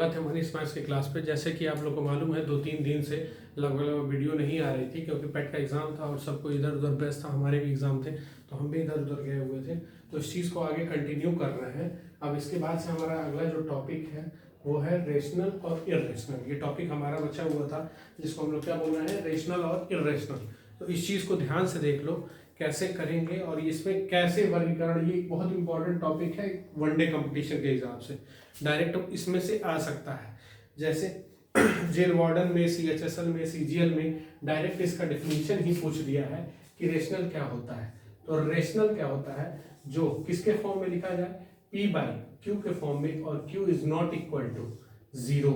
बात है हमारी स्मैथ्स की क्लास पे। जैसे कि आप लोग को मालूम है 2-3 दिन से लगभग वीडियो नहीं आ रही थी क्योंकि पेट का एग्ज़ाम था और सबको इधर उधर व्यस्त था। हमारे भी एग्ज़ाम थे तो हम भी इधर उधर गए हुए थे, तो इस चीज़ को आगे कंटिन्यू कर रहे हैं। अब इसके बाद से हमारा अगला जो टॉपिक है वो है रेशनल और इरेशनल। ये टॉपिक हमारा बचा हुआ था जिसको हम लोग क्या बोल रहे हैं, रेशनल और इरेशनल। तो इस चीज़ को ध्यान से देख लो कैसे करेंगे और इसमें कैसे वर्गीकरण। ये बहुत इंपॉर्टेंट टॉपिक है वनडे कंपटीशन के हिसाब से, डायरेक्ट इसमें से आ सकता है। जैसे जेल वार्डन में, CHSL में, CGL में डायरेक्ट इसका डेफिनेशन ही पूछ दिया है कि रेशनल क्या होता है। तो रेशनल क्या होता है, जो किसके फॉर्म में लिखा जाए, P/Q के फॉर्म में, और Q is not equal to 0।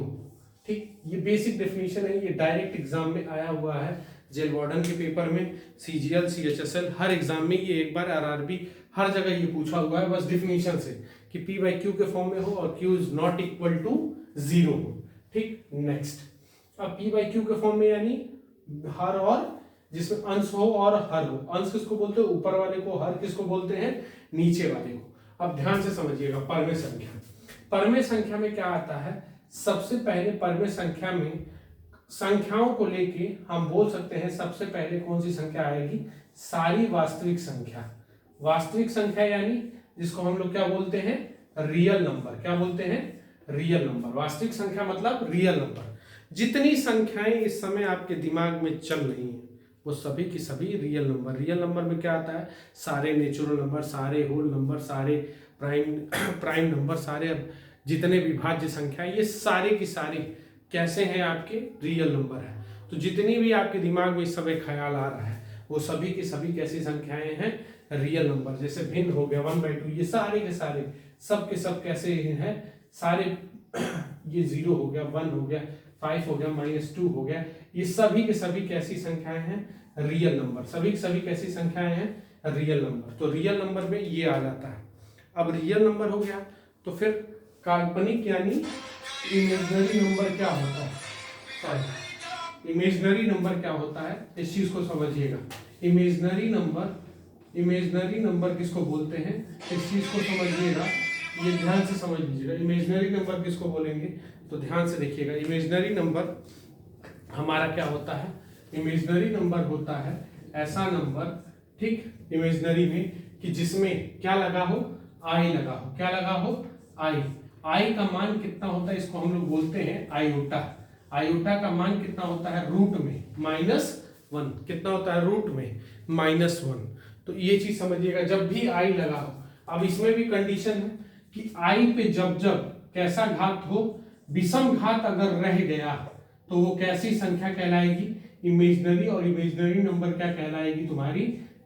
ठीक, ये बेसिक डेफिनेशन है, ये डायरेक्ट एग्जाम में आया हुआ है। जेल वार्डन के पेपर में, CGL, CHSL, हर एग्जाम में ये एक बार, RRB हर जगह ये पूछा हुआ है बस डेफिनेशन से कि P/Q के फॉर्म में हो और Q is not equal to 0 हो। ठीक, नेक्स्ट। अब P/Q के फॉर्म में यानी हर, और जिसमें अंश हो और हर हो। अंश किसको बोलते हैं, ऊपर वाले को, हर किसको बोलते हैं, नीचे वाले को। अब ध्यान से समझिएगा, परमेय संख्या। परमेय संख्या में क्या आता है, सबसे पहले परमेय संख्या में संख्याओं को लेके हम बोल सकते हैं सबसे पहले कौन सी संख्या आएगी, सारी वास्तविक संख्या। वास्तविक संख्या यानी जिसको हम लोग क्या बोलते हैं, रियल नंबर। क्या बोलते हैं, रियल नंबर। वास्तविक संख्या मतलब रियल नंबर। जितनी संख्याएं इस समय आपके दिमाग में चल रही हैं वो सभी की सभी रियल नंबर। रियल नंबर में क्या आता है, सारे नेचुरल नंबर, सारे होल नंबर, सारे प्राइम नंबर, सारे जितने विभाज्य संख्या, ये सारे की सारी कैसे हैं, आपके रियल नंबर है। तो जितनी भी आपके दिमाग में इस समय ख्याल आ रहा है वो सभी की सभी कैसी संख्याएं हैं, रियल नंबर। जैसे भिन्न हो गया, 1/2, ये सारे के सारे सब के सब कैसे हैं, सारे ये 0 हो गया, 1 हो गया, 5 हो गया, -2 हो गया, ये सभी के सभी कैसी संख्याएं हैं, रियल नंबर। सभी की सभी कैसी संख्याएं हैं, रियल नंबर। तो रियल नंबर में ये आ जाता है। अब रियल नंबर हो गया तो फिर काल्पनिक यानी इमेजिनरी नंबर क्या होता है, सॉरी, इमेजिनरी नंबर क्या होता है, इस चीज को समझिएगा। इमेजिनरी नंबर किसको बोलते हैं, इस चीज को समझिएगा, ये ध्यान से समझ लीजिएगा। इमेजिनरी नंबर किसको बोलेंगे, तो ध्यान से देखिएगा। इमेजिनरी नंबर हमारा क्या होता है, इमेजिनरी नंबर होता है ऐसा नंबर, ठीक, इमेजिनरी में कि जिसमें क्या लगा हो, आई लगा हो। क्या लगा हो, आई का मान कितना होता है, इसको हम लोग बोलते हैं आयोटा। आयोटा का मान कितना होता है, रूट में -1। कितना होता है, रूट में -1। तो ये चीज समझिएगा, जब भी आई लगा हो। अब इसमें भी कंडीशन है कि आई पे जब जब कैसा घात हो, विषम घात अगर रह गया तो वो कैसी संख्या कहलाएगी, इमेजिनरी। और इमेजिनरी नंबर क्या कहलाएगी, तुम्हारी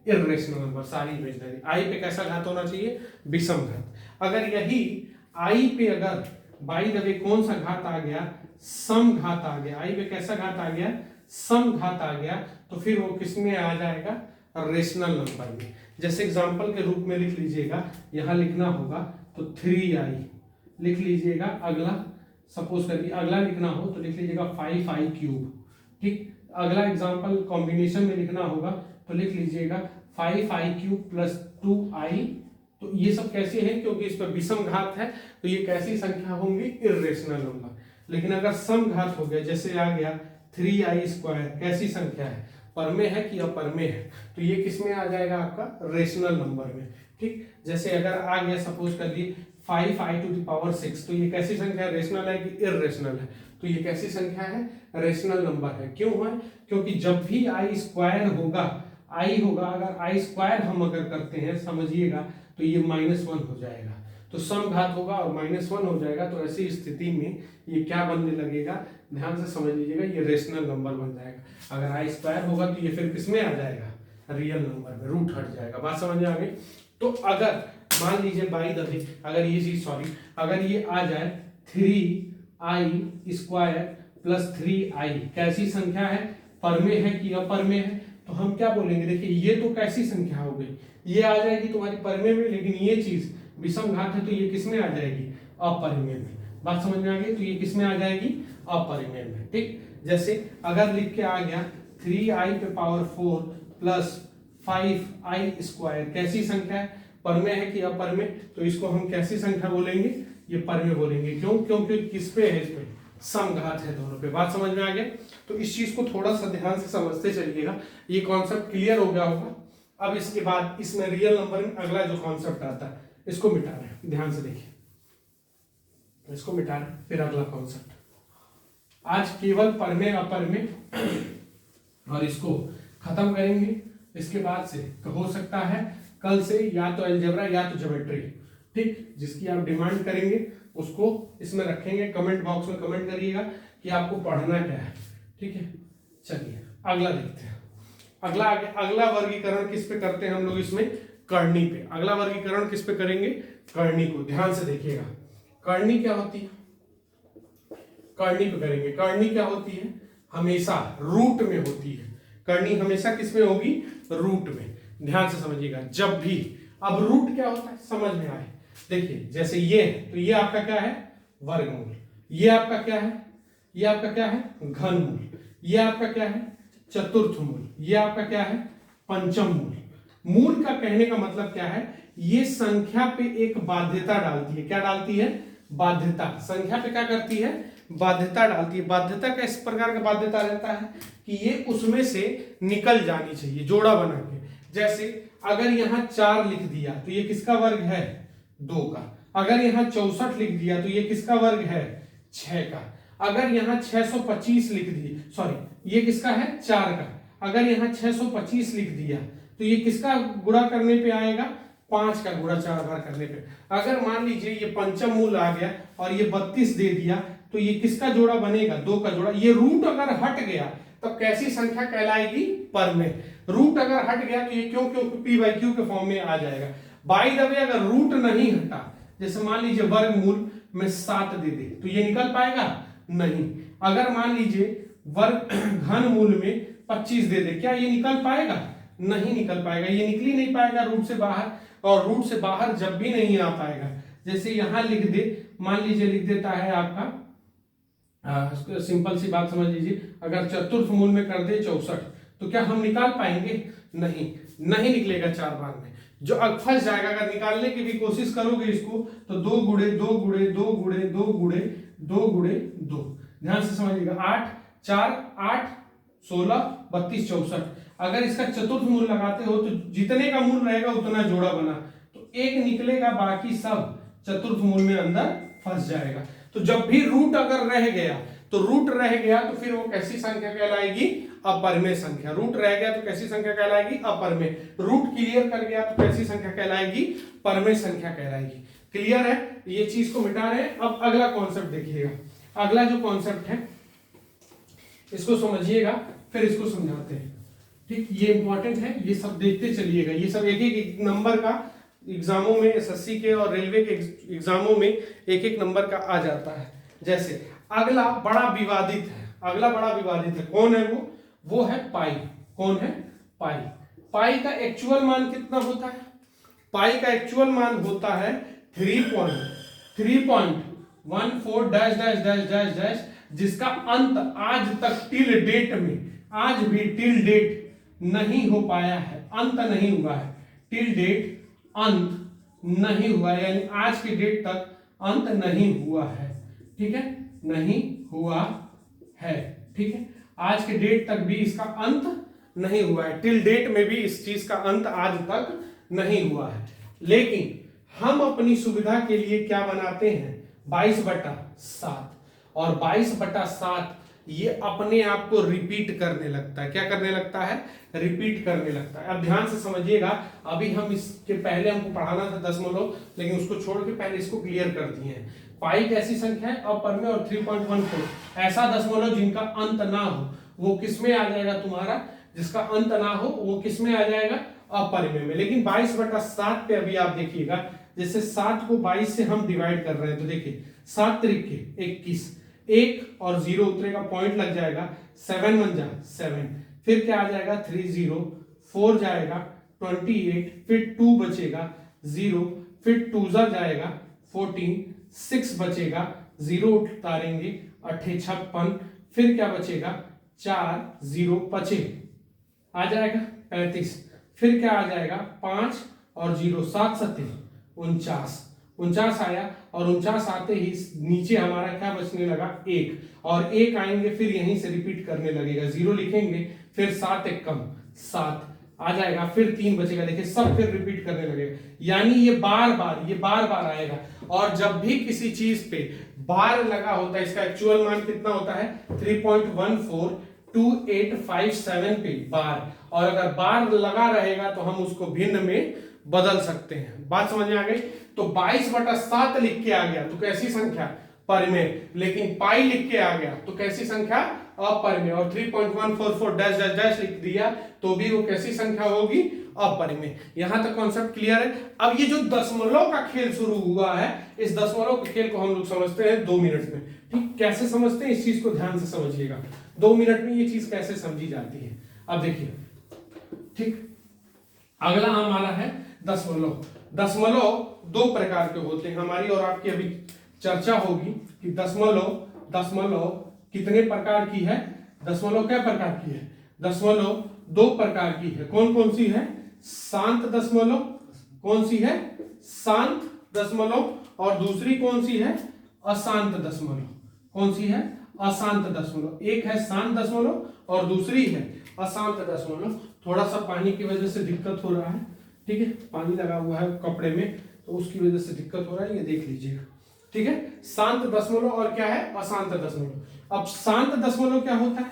इरेशनल नंबर। सारी इमेजिनरी। आई पे कैसा घात होना चाहिए, विषम घात। अगर यही आई पे अगर बाय द वे कौन सा घात आ गया, सम घात आ गया, आई पे कैसा घात आ गया, सम घात आ गया, तो फिर वो किस में आ जाएगा, रेशनल नंबर में। जैसे एग्जांपल के रूप में लिख लीजिएगा, यहां लिखना होगा तो 3i लिख लीजिएगा। अगला सपोज करिए अगला लिखना हो तो लिख लीजिएगा 5i³। ठीक, अगला एग्जांपल कॉम्बिनेशन में लिखना होगा तो लिख लीजिएगा 5i³ + 2i। तो ये सब कैसे हैं, क्योंकि इस पर विषम घात है तो ये कैसी संख्या होंगी, इरेशनल नंबर। लेकिन अगर सम घात हो गया, जैसे आ गया 3i², कैसी संख्या है, परमेय है कि अपरमेय है, तो ये किस में आ जाएगा, आपका रेशनल नंबर में। ठीक, जैसे अगर आ गया सपोज कर ली 5i⁶, तो ये कैसी संख्या है, रेशनल है कि इरेशनल है, तो ये कैसी संख्या है, रेशनल नंबर है। क्यों है, क्योंकि जब भी i² होगा, आई होगा, अगर i² हम अगर करते हैं समझिएगा तो ये -1 हो जाएगा। तो सम घात होगा और -1 हो जाएगा, तो ऐसी स्थिति में ये क्या बनने लगेगा, ध्यान से समझ लीजिएगा, ये रेशनल नंबर बन जाएगा। अगर i² होगा तो ये फिर किसमें आ जाएगा, रियल नंबर में, रूट हट जाएगा। बात समझ में आ गई। तो अगर मान लीजिए बाई द वे अगर ये चीज, सॉरी, अगर ये आ जाए 3i² + 3i, कैसी संख्या है, परमेय है कि अपरमेय है, तो हम क्या बोलेंगे, देखिए ये तो कैसी संख्या हो गई, ये आ जाएगी तुम्हारी परमेय में, लेकिन ये चीज विषम घात है तो ये किस में आ जाएगी, अपरिमेय में। बात समझ में आ गई, तो ये किस में आ जाएगी, अपरिमेय में। ठीक, जैसे अगर लिख के आ गया 3i⁴ + 5i², कैसी संख्या है, परमेय है कि अपरमेय, तो इसको हम कैसी संख्या बोलेंगे, ये पर में बोलेंगे। क्यों? क्योंकि किस पे है, इस पे समघात है दोनों पे। बात समझ में आ गया? तो इस चीज को थोड़ा सा ध्यान से समझते चलिएगा, ये कॉन्सेप्ट क्लियर हो गया होगा। अब इसके बाद इसमें रियल नंबर में अगला जो कॉन्सेप्ट आता है इसको मिटा रहे हैं, ध्यान से देखिए, इसको मिटा रहे हैं, फिर अगला कॉन्सेप्ट। आज केवल परमेय अपरमेय और इसको खत्म करेंगे। इसके बाद से हो सकता है कल से या तो अलजेब्रा या तो ज्योमेट्री, ठीक, जिसकी आप डिमांड करेंगे उसको इसमें रखेंगे। कमेंट बॉक्स में कमेंट करिएगा कि आपको पढ़ना क्या है, ठीक है। चलिए अगला देखते हैं। अगला वर्गीकरण किस पे करते हैं हम लोग इसमें? करनी पे। अगला वर्गीकरण किस पे करेंगे? करनी को। ध्यान से देखिएगा, करनी क्या होती है? करनी पे करेंगे। करनी क्या होती है? हमेशा रूट में होती है। करनी हमेशा किस में होगी? रूट में। ध्यान से समझिएगा जब भी। अब रूट क्या होता है समझ में आए। देखिए जैसे ये है तो ये आपका क्या है? वर्गमूल। ये आपका क्या है? ये आपका क्या है? घनमूल। ये आपका क्या है? चतुर्थ मूल। ये आपका क्या है? पंचम मूल। मूल का कहने का मतलब क्या है? ये संख्या पे एक बाध्यता डालती है। क्या डालती है? बाध्यता। संख्या पे क्या करती है? बाध्यता डालती है। बाध्यता का इस प्रकार का बाध्यता रहता है कि ये उसमें से निकल जानी चाहिए, जोड़ा बना के। जैसे अगर यहाँ 4 लिख दिया तो ये किसका वर्ग है? 2 का। अगर यहाँ 64 लिख दिया तो ये किसका वर्ग है? 6 का। अगर यहाँ 625 लिख दिए, सॉरी ये किसका है? 4 का। अगर यहाँ 625 लिख दिया तो ये किसका गुणा करने पे आएगा? 5 का गुणा 4 बार करने पे। अगर मान लीजिए ये पंचम मूल आ गया और ये 32 दे दिया तो ये किसका जोड़ा बनेगा? 2 का जोड़ा। ये रूट अगर हट गया तो कैसी संख्या कहलाएगी? परमेय। रूट अगर हट गया तो ये क्यों पी बाई क्यू के फॉर्म में आ जाएगा। बाय द वे अगर रूट नहीं हटा, जैसे मान लीजिए वर्गमूल में 7 दे दे तो ये निकल पाएगा? नहीं। अगर मान लीजिए वर्ग घनमूल में 25 दे दे, क्या ये निकल पाएगा? नहीं निकल पाएगा। ये निकल ही नहीं पाएगा रूट से बाहर, और रूट से बाहर जब भी नहीं आ पाएगा। जैसे यहां लिख दे, मान लीजिए लिख देता है आपका, सिंपल सी बात समझ लीजिए, अगर चतुर्थ मूल में कर दे 64 तो क्या हम निकाल पाएंगे? नहीं निकलेगा 4 बार में, जो फंस जाएगा। अगर निकालने की भी कोशिश करोगे इसको तो 2 गुणे 2 गुणे 2 गुणे 2 गुणे 2 गुणे 2। ध्यान से समझिएगा, 8 4 8 16 32 64। अगर इसका चतुर्थ मूल लगाते हो तो जितने का मूल रहेगा उतना जोड़ा बना, तो एक निकलेगा, बाकी सब चतुर्थ मूल में अंदर फंस जाएगा। तो जब भी रूट अगर रह गया तो फिर वो कैसी संख्या कहलाएगी? अपरमेय संख्या। रूट रह गया तो कैसी संख्या कहलाएगी? अपरमेय। रूट क्लियर कर गया तो कैसी संख्या कहलाएगी? परमेय संख्या कहलाएगी। क्लियर है? ये चीज को मिटा रहे हैं। अब अगला कॉन्सेप्ट देखिएगा। अगला जो कॉन्सेप्ट है इसको समझिएगा, फिर इसको समझाते हैं, ठीक। ये इंपॉर्टेंट है, ये सब देखते चलिएगा। ये सब एक एक नंबर का एग्जामों में, एसएससी के और रेलवे के एग्जामों में एक एक नंबर का आ जाता है। जैसे अगला बड़ा विवादित है। कौन है वो है पाई। कौन है? पाई। पाई का एक्चुअल मान कितना होता है? पाई का एक्चुअल मान होता है 3.14 dash dash dash dash dash, जिसका अंत आज तक टिल डेट में, आज भी टिल डेट नहीं हो पाया है, अंत नहीं हुआ है। टिल डेट अंत नहीं हुआ, यानी आज की डेट तक अंत नहीं हुआ है, ठीक है, नहीं हुआ है, ठीक है। आज के डेट तक भी इसका अंत नहीं हुआ है। टिल डेट में भी इस चीज का अंत आज तक नहीं हुआ है। लेकिन हम अपनी सुविधा के लिए क्या बनाते हैं? 22/7। और 22/7 ये अपने आप को रिपीट करने लगता है। क्या करने लगता है? रिपीट करने लगता है। अब ध्यान से समझिएगा, अभी हम इसके पहले हमको पढ़ाना था दशमलव, लेकिन उसको छोड़ के पहले इसको क्लियर कर दिए हैं। पाई कैसी संख्या है? अपरमेय। और 3.14 ऐसा दशमलव जिनका अंत ना हो, वो किसमें आ जाएगा तुम्हारा? जिसका अंत ना हो वो किसमें आ जाएगा? अपरमेय में। लेकिन 22/7 पे अभी आप देखिएगा, जैसे 7 को 22 से हम डिवाइड कर रहे हैं तो देखिए 7 त्रिक 21, 1 और 0 उतरेगा, पॉइंट लग जाएगा, 7 1 जा 7, फिर क्या आ जाएगा 30, 4 जाएगा 28, फिर 2 बचेगा 0, फिर 2 जा जाएगा 14, 6 बचेगा, 0 उतारेंगे 56, फिर क्या बचेगा 4 0 बचे, आ जाएगा 35, फिर क्या आ जाएगा 5 और 0 7 7 49, 49 आया, और 49 आते ही नीचे हमारा क्या बचने लगा 1, और 1 आएंगे फिर यहीं से रिपीट करने लगेगा, 0 लिखेंगे फिर 7 एक कम 7 आ जाएगा, फिर 3 बचेगा, देखिए सब फिर रिपीट करने लगेगा, यानी ये बार बार आएगा। और जब भी किसी चीज पे बार लगा होता है, इसका एक्चुअल मान कितना होता है 3.142857 पे बार, और अगर बार लगा रहेगा तो हम उसको भिन्न में बदल सकते हैं। बात समझ में आ गई? तो 22/7 लिख के आ गया तो कैसी संख्या परिमेय, लेकिन पाई लिख के आ गया तो कैसी संख्या अपरिमेय, और 3.144 डैश डैश डैश लिख दिया तो भी वो कैसी संख्या होगी अपरिमेय। यहां तक कॉन्सेप्ट क्लियर है? अब ये जो दशमलव का खेल शुरू हुआ है, इस दशमलव के खेल को हम लोग समझते हैं 2 मिनट में। ठीक, कैसे समझते हैं इस चीज को ध्यान से समझिएगा, 2 मिनट में ये चीज कैसे समझी जाती है। अब देखिए, ठीक, अगला हमारा है दशमलव। दशमलव 2 प्रकार के होते हैं, हमारी और आपकी अभी चर्चा होगी कि दशमलव कितने प्रकार की है, दशमलव क्या प्रकार की है। दशमलव 2 प्रकार की है, कौन कौन सी है? शांत दशमलव, कौन सी है? शांत दशमलव, और दूसरी कौन सी है? अशांत दशमलव। कौन सी है? अशांत दशमलव। एक है शांत दशमलव और दूसरी है अशांत दशमलव। थोड़ा सा पानी की वजह से दिक्कत हो रहा है, ठीक है, पानी लगा हुआ है कपड़े में तो उसकी वजह से दिक्कत हो रहा है, ये देख लीजिएगा, ठीक है। शांत दशमलव और क्या है? अशांत दशमलव। अब शांत दशमलव क्या होता है?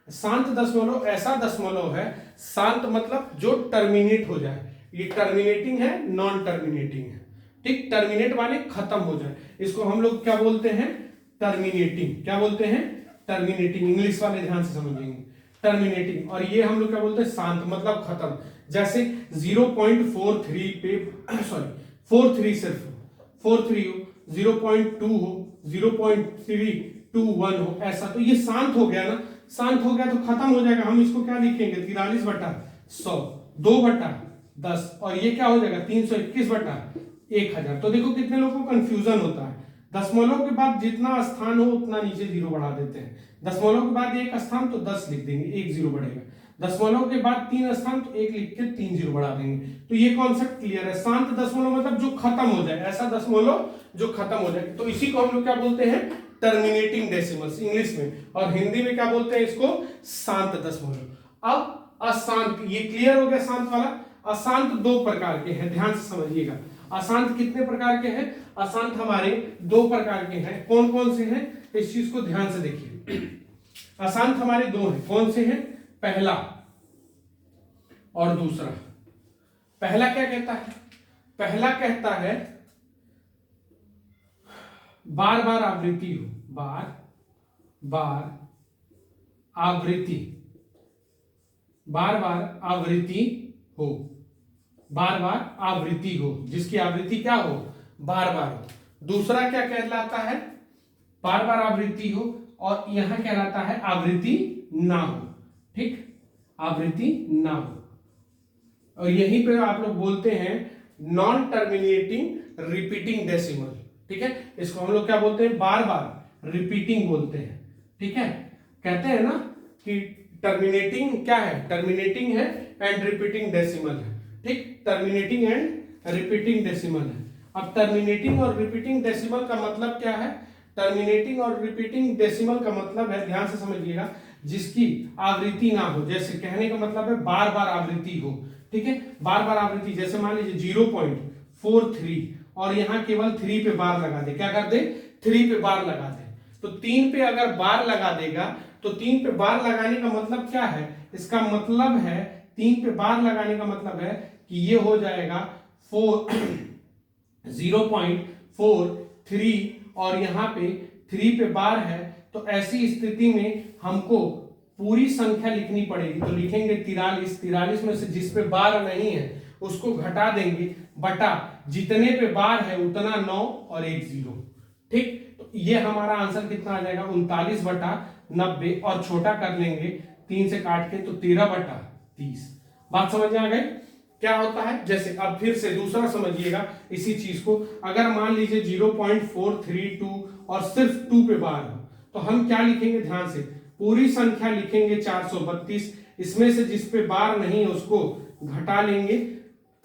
शांत दशमलव ऐसा दशमलव है, शांत मतलब जो टर्मिनेट हो जाए, ये टर्मिनेटिंग है, नॉन टर्मिनेटिंग है, ठीक, टर्मिनेट माने खत्म हो जाए, इसको हम लोग क्या बोलते हैं? टर्मिनेटिंग। क्या बोलते हैं? टर्मिनेटिंग। इंग्लिश वाले ध्यान से समझेंगे, टर्मिनेटिंग। और ये हम लोग क्या बोलते हैं? शांत मतलब खत्म। जैसे 0.43 पे सॉरी 43 सिर्फ 43 हो, 0.2 हो, 0.321 हो, ऐसा, तो ये शांत हो गया ना, शांत हो गया तो खत्म हो जाएगा। हम इसको क्या लिखेंगे? 43/100, 2/10, और ये क्या हो जाएगा? 321/1000। तो देखो कितने लोगों को कंफ्यूजन होता है, दशमलव के बाद जितना स्थान हो उतना नीचे 0 बढ़ा देते हैं। दशमलव के बाद 1 स्थान तो 10 लिख देंगे, 1 0 बढ़ेगा। दशमलव के बाद 3 स्थान तो 1 लिख के 3 0 बढ़ा देंगे। तो ये कॉन्सेप्ट क्लियर है। शांत दशमलव मतलब जो खत्म हो जाए, ऐसा दशमलव जो खत्म हो जाए, तो इसी को हम लोग क्या बोलते हैं? टर्मिनेटिंग डेसिमल्स इंग्लिश में, और हिंदी में क्या बोलते हैं इसको? शांत दशमलव। अब अशांत, ये क्लियर हो गया शांत वाला। अशांत 2 प्रकार के हैं, ध्यान से समझिएगा। अशांत कितने प्रकार के हैं? अशांत हमारे 2 प्रकार के हैं। कौन कौन से हैं? इस चीज को ध्यान से देखिए। अशांत हमारे 2 हैं, कौन से हैं? पहला और दूसरा। पहला क्या कहता है? पहला कहता है बार बार आवृत्ति हो, बार बार आवृत्ति, बार बार आवृत्ति हो, बार बार आवृत्ति हो, जिसकी आवृत्ति क्या हो? बार बार हो। दूसरा क्या कहलाता है? बार बार आवृत्ति हो, और यहां कहलाता है आवृत्ति ना हो, ठीक, आवृत्ति ना हो। और यहीं पे आप लोग बोलते हैं नॉन टर्मिनेटिंग रिपीटिंग डेसिमल, ठीक है, इसको हम लोग क्या बोलते हैं? बार बार रिपीटिंग बोलते हैं, ठीक है। कहते हैं ना कि टर्मिनेटिंग क्या है? टर्मिनेटिंग है एंड रिपीटिंग डेसिमल है, ठीक, टर्मिनेटिंग एंड रिपीटिंग डेसिमल है। अब टर्मिनेटिंग और रिपीटिंग डेसिमल का मतलब क्या है? टर्मिनेटिंग और रिपीटिंग डेसिमल का मतलब है, ध्यान से समझिएगा, जिसकी आवृत्ति ना हो। जैसे कहने का मतलब है बार बार आवृत्ति हो, ठीक है, बार बार आवृत्ति। जैसे मान लीजिए 0.43 और यहां केवल 3 पे बार लगा दे, क्या कर दे? 3 पे बार लगा दे, तो 3 पे अगर बार लगा देगा तो 3 पे बार लगाने का मतलब क्या है? इसका मतलब है 3 पे बार लगाने का मतलब है कि ये हो जाएगा 0.43 और यहाँ पे 3 पे बार है, तो ऐसी स्थिति में हमको पूरी संख्या लिखनी पड़ेगी। तो लिखेंगे 43 में से जिस पे बार नहीं है उसको घटा देंगे, बटा जितने पे बार है उतना 9 और 1 0, ठीक। तो ये हमारा आंसर कितना आ जाएगा? 39/90, और छोटा कर लेंगे 3 से काट के तो 13/30। बात समझ में आ गई? क्या होता है? जैसे अब फिर से दूसरा समझिएगा इसी चीज को। अगर मान लीजिए 0.432 और सिर्फ 2 पे बार हो, तो हम क्या लिखेंगे? ध्यान से, पूरी संख्या लिखेंगे 432, इसमें से जिस पे बार नहीं है उसको घटा लेंगे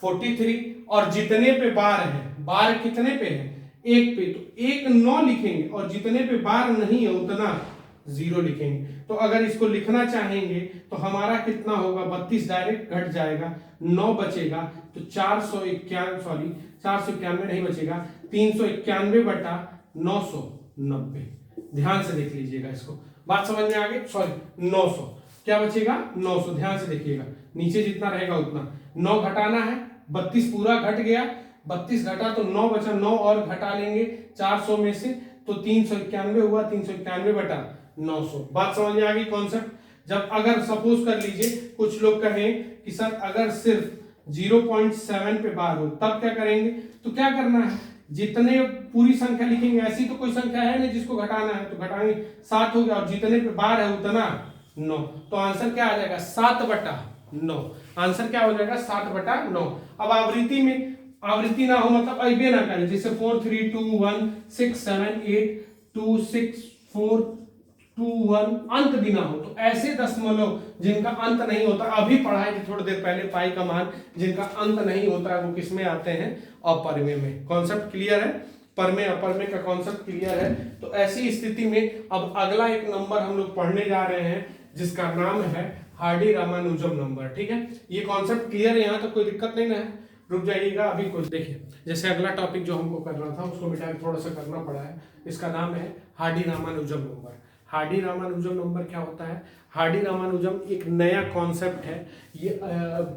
43, और जितने पे बार है बार कितने पे है, एक पे, तो एक 9 लिखेंगे और जितने पे बार नहीं है उतना 0 लिखेंगे। तो अगर इसको लिखना चाहेंगे तो हमारा कितना होगा, 32 डायरेक्ट घट जाएगा, 9 बचेगा, तो 491 नहीं बचेगा, 391 बटा 990। ध्यान से देख लीजिएगा इसको, बात समझ में आ गई, सॉरी 900, क्या बचेगा 900, ध्यान से देखिएगा, नीचे जितना रहेगा उतना, 9 घटाना है, 32 पूरा घट गया, 32 घटा तो 9 बचा, 9 और घटा लेंगे 400 में से, तो 391 हुआ, 391 बटा 900। बात समझ में आ गई कॉन्सेप्ट। जब अगर सपोज कर लीजिए कुछ लोग कहें कि सर अगर सिर्फ 0.7 पे बार हो तब क्या करेंगे, तो क्या करना है, जितने पूरी संख्या लिखेंगे, ऐसी तो कोई संख्या है नहीं जिसको घटाना है, तो घटाएंगे 7 हो गया, और जितने पे बार है उतना 9, तो आंसर क्या आ जाएगा 7 बटा 9। आंसर क्या हो जाएगा 7 बटा 9। अब आवृत्ति में, आवृत्ति ना हो मतलब अइबे ना करे, जैसे 4 3 2 1 6 7 8 2 6 4 2 1 अंत भी ना हो, तो ऐसे दशमलव जिनका अंत नहीं होता, अभी पढ़ाए थे थोड़ी देर पहले पाई का मान, जिनका अंत नहीं होता वो किसमें आते हैं, अपरमेय में। कॉन्सेप्ट क्लियर है, परमेय अपरमेय का कॉन्सेप्ट क्लियर है। तो ऐसी स्थिति में अब अगला एक नंबर हम लोग पढ़ने जा रहे हैं जिसका नाम है हार्डी रामानुजम नंबर। ठीक है, ये कॉन्सेप्ट क्लियर है, यहाँ तक कोई दिक्कत नहीं ना है, रुक जाइएगा अभी कुछ देखिए। जैसे अगला टॉपिक जो हमको करना था उसको मिटा के थोड़ा सा करना पड़ा है, इसका नाम है Hardy Ramanujan number. Hardy Ramanujan number क्या होता है, हार्डी रामानुजम एक नया कॉन्सेप्ट है, ये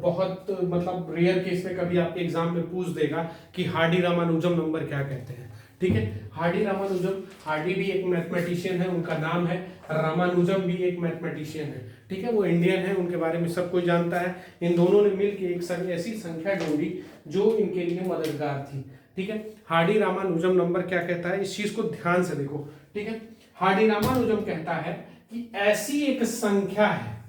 बहुत मतलब रेयर केस में कभी आपके एग्जाम में पूछ देगा कि हार्डी रामानुजम नंबर क्या कहते हैं। ठीक है, हार्डी रामानुजम, हार्डी भी एक मैथमेटिशियन है, उनका नाम है, रामानुजम भी एक मैथमेटिशियन है। ठीक है, वो इंडियन है, उनके बारे में सब कोई जानता है। इन दोनों ने मिलकर एक ऐसी संख्या जोड़ी जो इनके लिए मददगार थी। ठीक है, हार्डी रामानुजम नंबर क्या कहता है, इस चीज को ध्यान से देखो। ठीक है, हार्डी रामानुजम कहता है कि ऐसी एक संख्या है,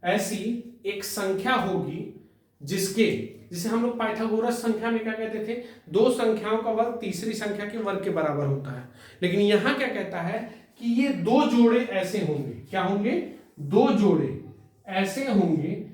ऐसी एक संख्या होगी जिसके, जिसे हम लोग पाइथागोरस संख्या में क्या कहते थे, दो संख्याओं का वर्ग तीसरी संख्या के वर्ग के बराबर होता है। लेकिन यहां क्या कहता है कि ये दो जोड़े ऐसे होंगे, क्या होंगे, दो जोड़े ऐसे होंगे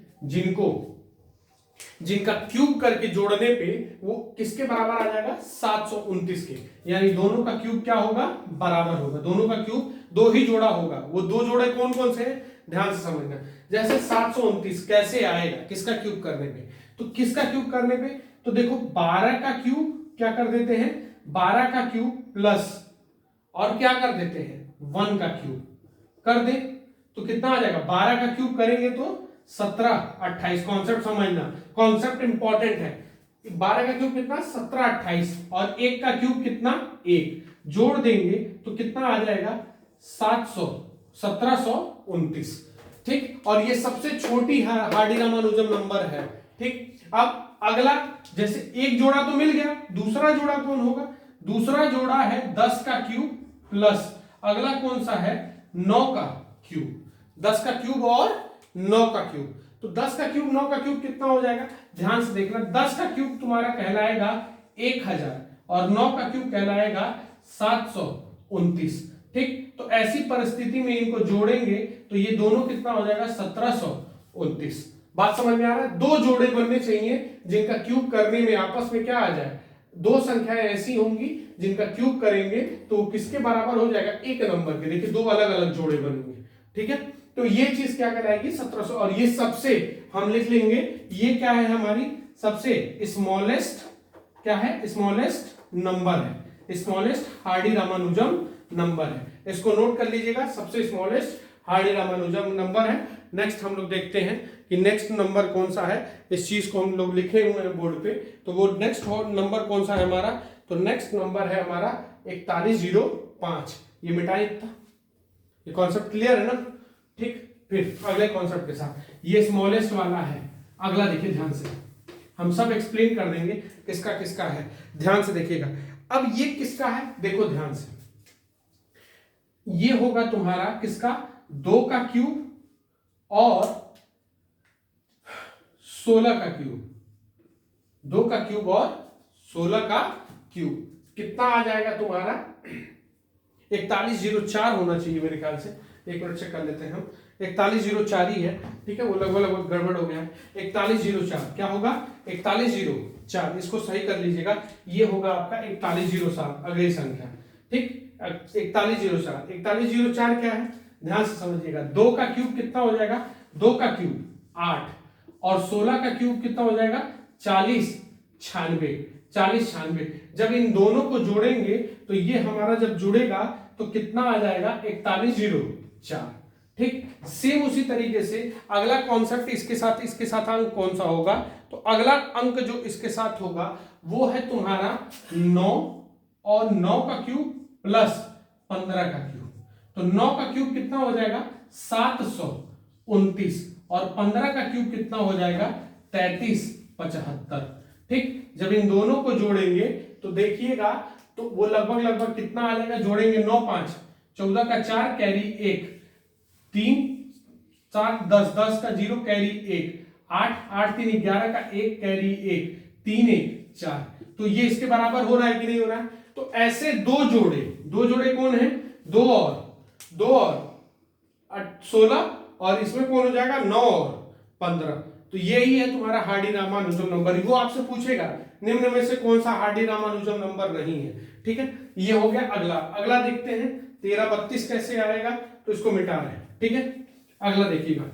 जिनका क्यूब करके जोड़ने पे वो किसके बराबर आ जाएगा, 729 के। यानी दोनों का क्यूब क्या होगा, बराबर होगा, दोनों का क्यूब दो ही जोड़ा होगा। वो दो जोड़े कौन कौन से हैं, ध्यान से समझना। जैसे 729 कैसे आएगा, किसका क्यूब करने पे, तो किसका क्यूब करने पे, तो देखो 12 का क्यूब क्या कर देते हैं, 12 का क्यूब प्लस और क्या कर देते हैं, 1 का क्यूब कर दे, तो कितना आ जाएगा, 12 का क्यूब करेंगे तो 17 28। कॉन्सेप्ट समझना, कॉन्सेप्ट इंपॉर्टेंट है। 12 का क्यूब कितना, 17 28, और 1 का क्यूब कितना, 1, जोड़ देंगे तो कितना आ जाएगा, 1729। ठीक, और ये सबसे छोटी हार्डी रामानुजम नंबर है। ठीक, अब अगला, जैसे एक जोड़ा तो मिल गया, दूसरा जोड़ा कौन होगा, दूसरा जोड़ा है 10 का क्यूब प्लस अगला कौन सा है, 9 का क्यूब। 10 का क्यूब और 9 का क्यूब, तो 10 का क्यूब 9 का क्यूब कितना हो जाएगा, ध्यान से देखना। 10 का क्यूब तुम्हारा कहलाएगा 1000 और 9 का क्यूब कहलाएगा 729। ठीक, तो ऐसी परिस्थिति में इनको जोड़ेंगे तो ये दोनों कितना हो जाएगा, 1729। बात समझ में आ रहा है, दो जोड़े बनने चाहिए जिनका क्यूब करने में आपस में क्या आ जाए, दो संख्याएं ऐसी होंगी जिनका क्यूब करेंगे तो वो किसके बराबर हो जाएगा, एक नंबर के। देखिए दो अलग अलग जोड़े बनेंगे। ठीक है, तो ये चीज क्या कहलाएगी, 1700। और ये सबसे हम लिख लेंगे, ये क्या है, हमारी सबसे स्मॉलेस्ट, क्या है, स्मॉलेस्ट नंबर है, स्मॉलेस्ट हार्डी रामानुजम नंबर है। इसको नोट कर लीजिएगा, सबसे स्मॉलेस्ट हार्डी रामानुजम नंबर है। नेक्स्ट हम लोग देखते हैं कि नेक्स्ट नंबर कौन सा है, इस चीज को हम लोग लिखे हुए हैं बोर्ड पे, तो वो नेक्स्ट नंबर कौन सा है हमारा, तो नेक्स्ट नंबर है हमारा 4105। ये मिटाई था, ये कॉन्सेप्ट क्लियर है ना। ठीक, फिर अगले कॉन्सेप्ट के साथ, ये स्मॉलेस्ट वाला है। अगला देखिए ध्यान से, हम सब एक्सप्लेन कर देंगे किसका किसका है, ध्यान से देखिएगा। अब ये किसका है, देखो ध्यान से, ये होगा तुम्हारा किसका, 2 का क्यूब और 16 का क्यूब, 2 का क्यूब और 16 का क्यूब कितना आ जाएगा तुम्हारा, 4104 होना चाहिए मेरे ख्याल से, एक मिनट चेक कर लेते हैं हम। 4104 ही है, ठीक है, वो लगभग गड़बड़ हो गया है। 4104 क्या होगा? 4104, इसको सही कर लीजिएगा, ये होगा आपका 4107 अगली संख्या, ठीक। 4104, 4104 क्या है, ध्यान से समझिएगा। 2 का क्यूब कितना हो जाएगा? 2 का क्यूब 8 और 16 का क्यूब कितना हो जाएगा? 40 96। जब इन दोनों को जोड़ेंगे तो ये हमारा जब जुड़ेगा तो कितना आ जाएगा? 4104, ठीक। सेम उसी तरीके से अगला कॉन्सेप्ट इसके साथ अंक कौन सा होगा? तो अगला अंक जो इसके साथ होगा वो है तुम्हारा 9 और 9 का क्यूब प्लस 15 का क्यूब। तो 9 का क्यूब कितना हो जाएगा? 729 और 15 का क्यूब कितना हो जाएगा? 3375, ठीक। जब इन दोनों को जोड़ेंगे तो देखिएगा तो वो लगभग कितना आ जाएगा? जोड़ेंगे 9 5 14 का 4 कैरी 1 3 4 10 10 का 0 कैरी 1 8 8 3 11 का 1 कैरी 1 3 1 4। तो ये इसके बराबर हो रहा है कि नहीं हो रहा है? तो ऐसे दो जोड़े कौन है? 2 और 16 और इसमें कौन हो जाएगा? 9 और 15। तो यही है तुम्हारा हार्डी रामानुजम नंबर। वो आपसे पूछेगा निम्न में से कौन सा हार्डी रामानुजम नंबर नहीं है, ठीक है। ये हो गया। अगला देखते हैं 1332 कैसे आएगा, तो इसको मिटा रहे हैं, ठीक है। अगला देखिएगा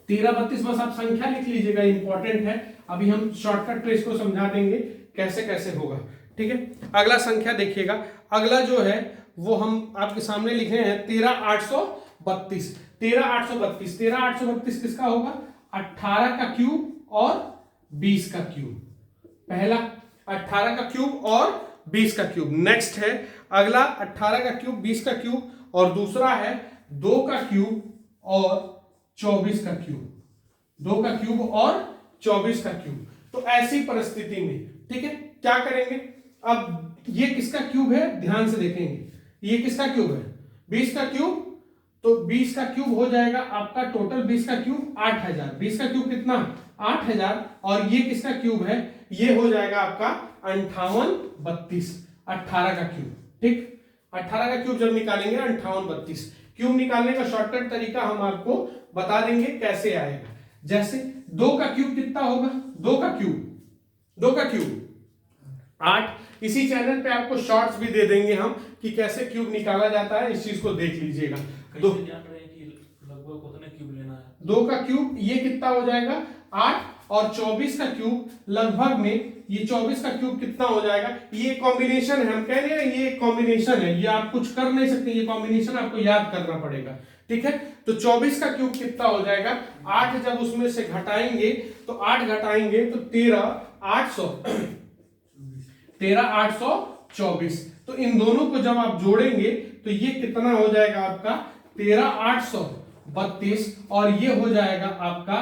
1332, बस आप संख्या लिख लीजिएगा, इंपॉर्टेंट है। अभी हम शॉर्टकट ट्रेस को समझा देंगे कैसे कैसे होगा, ठीक है। अगला संख्या देखिएगा, अगला जो है वो हम आपके सामने लिखे हैं 13832। 13832 किसका होगा? 18 का क्यूब और 20 का क्यूब। पहला 18 का क्यूब और 20 का क्यूब। नेक्स्ट है अगला 18 का क्यूब 20 का क्यूब, और दूसरा है 2 का क्यूब और 24 का क्यूब। 2 का क्यूब और 24 का क्यूब। तो ऐसी परिस्थिति में, ठीक है, क्या करेंगे? अब ये किसका क्यूब है? ध्यान से देखेंगे, ये किसका क्यूब है? 20 का क्यूब। तो 20 का क्यूब हो जाएगा आपका टोटल 20 का क्यूब 8000। 20 का क्यूब कितना? 8000। और ये किसका क्यूब है? ये हो जाएगा आपका 5832। 18 का क्यूब, ठीक। 18 का क्यूब जब निकालेंगे 5832। क्यूब निकालने का शॉर्टकट तरीका हम आपको बता देंगे कैसे आएगा। जैसे 2 का क्यूब कितना होगा? 2 का क्यूब 8। इसी चैनल पे आपको शॉर्ट्स भी दे देंगे हम कि कैसे क्यूब निकाला जाता है, इस चीज को देख लीजिएगा। 2 का क्यूब ये कितना हो जाएगा? 8 और 24 का क्यूब लगभग में ये 24 का क्यूब कितना हो जाएगा? ये कॉम्बिनेशन है, हम कह रहे हैं ये कॉम्बिनेशन है, ये आप कुछ कर नहीं सकते, ये कॉम्बिनेशन आपको याद करना पड़ेगा, ठीक है। तो 24 का क्यूब कितना हो जाएगा? 8 जब उसमें से घटाएंगे तो 8 घटाएंगे तो 13824। तो इन दोनों को जब आप जोड़ेंगे तो ये कितना हो जाएगा आपका? 13832 और ये हो जाएगा आपका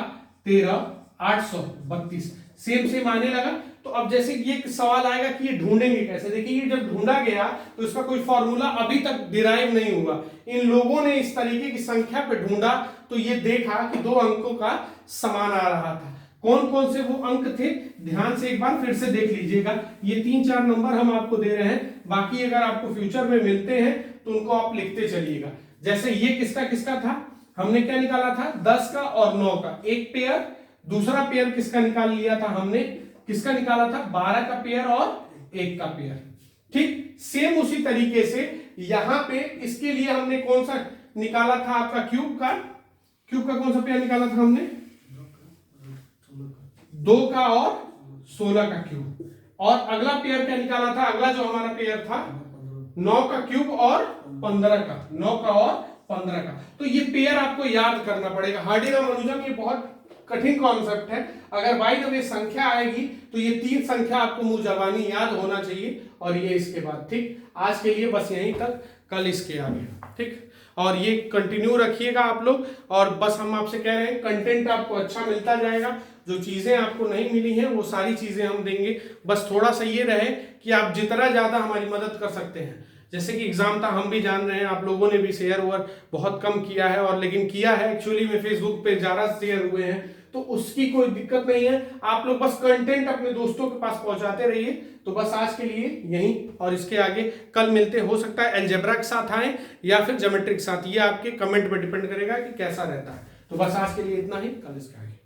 13832। सेम आने लगा। तो अब जैसे ये सवाल आएगा कि ये ढूंढेंगे कैसे? देखिए ये जब ढूंढा गया तो इसका कोई फॉर्मूला अभी तक डिराइव नहीं हुआ। इन लोगों ने इस तरीके की संख्या पे ढूंढा तो ये देखा कि 2 अंकों का समान आ रहा था। कौन कौन से वो अंक थे? ध्यान से एक बार फिर से देख लीजिएगा। ये 3-4 नंबर हम आपको दे रहे हैं, बाकी अगर आपको फ्यूचर में मिलते हैं तो उनको आप लिखते चलिएगा। जैसे ये किसका था? हमने क्या निकाला था? 10 का और 9 का एक पेयर। दूसरा पेयर किसका निकाल लिया था हमने? किसका निकाला था? 12 का पेयर और 1 का पेयर, ठीक। सेम उसी तरीके से यहां पे इसके लिए हमने कौन सा निकाला था? आपका क्यूब का कौन सा पेयर निकाला था हमने? 2 का और 16 का क्यूब। और अगला पेयर क्या निकाला था? अगला जो हमारा पेयर था 9 का क्यूब और 15 का। 9 का और 15 का। तो ये पेयर आपको याद करना पड़ेगा। हार्डी रामानुजम ये बहुत कठिन कॉन्सेप्ट है। अगर बाय द वे संख्या आएगी तो ये 3 संख्या आपको मुंह जबानी याद होना चाहिए, और ये इसके बाद, ठीक। आज के लिए बस यहीं तक, कल इसके आगे, ठीक। और ये कंटिन्यू रखिएगा आप लोग। और बस हम आपसे कह रहे हैं कंटेंट आपको अच्छा मिलता जाएगा। जो चीजें आपको नहीं मिली हैं वो सारी चीजें हम देंगे। बस थोड़ा सा ये रहे कि आप जितना ज्यादा हमारी मदद कर सकते हैं। जैसे कि एग्जाम था, हम भी जान रहे हैं, आप लोगों ने भी शेयर बहुत कम किया है, और लेकिन किया है एक्चुअली में फेसबुक पे ज्यादा शेयर हुए हैं। तो उसकी कोई दिक्कत नहीं है। आप लोग बस कंटेंट अपने दोस्तों के पास पहुंचाते रहिए। तो बस आज के लिए यही, और इसके आगे कल मिलते, हो सकता है अलजेब्रा के साथ आए या फिर ज्योमेट्री के साथ, ये आपके कमेंट पर डिपेंड करेगा कि कैसा रहता है। तो बस आज के लिए इतना ही, कल इसके आगे